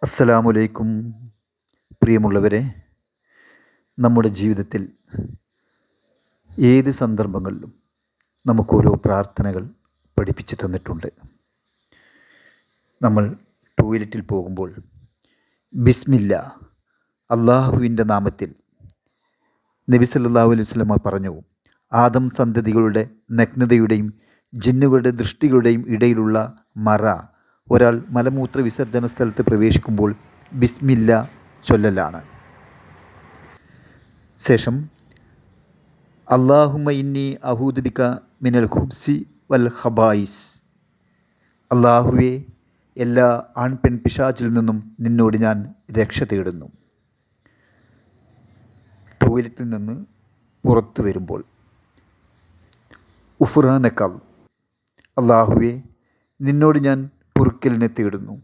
അസ്സലാമലൈക്കും. പ്രിയമുള്ളവരെ, നമ്മുടെ ജീവിതത്തിൽ ഏത് സന്ദർഭങ്ങളിലും നമുക്കോരോ പ്രാർത്ഥനകൾ പഠിപ്പിച്ചു തന്നിട്ടുണ്ട്. നമ്മൾ ടോയ്ലറ്റിൽ പോകുമ്പോൾ ബിസ്മില്ല, അള്ളാഹുവിൻ്റെ നാമത്തിൽ. നബി സല്ലല്ലാഹു അലൈഹി വസല്ലമ പറഞ്ഞു, ആദം സന്തതികളുടെ നഗ്നതയുടെയും ജിന്നുകളുടെ ദൃഷ്ടികളുടെയും ഇടയിലുള്ള മറ ഒരാൾ മലമൂത്ര വിസർജന സ്ഥലത്ത് പ്രവേശിക്കുമ്പോൾ ബിസ്മില്ല ചൊല്ലലാണ്. ശേഷം അല്ലാഹുമ്മ ഇന്നി അഊദു ബിക മിനൽ ഖുബ്സി വൽ ഖബായിസ്, അള്ളാഹുവേ, എല്ലാ ആൺപെൺ പിശാചിൽ നിന്നും നിന്നോട് ഞാൻ രക്ഷ തേടുന്നു. ടോയ്ലറ്റിൽ നിന്ന് പുറത്തു വരുമ്പോൾ ഉഫ്രാനക്കൽ, അള്ളാഹുവേ, നിന്നോട് ഞാൻ പൊറുക്കലിനെ തേടുന്നു.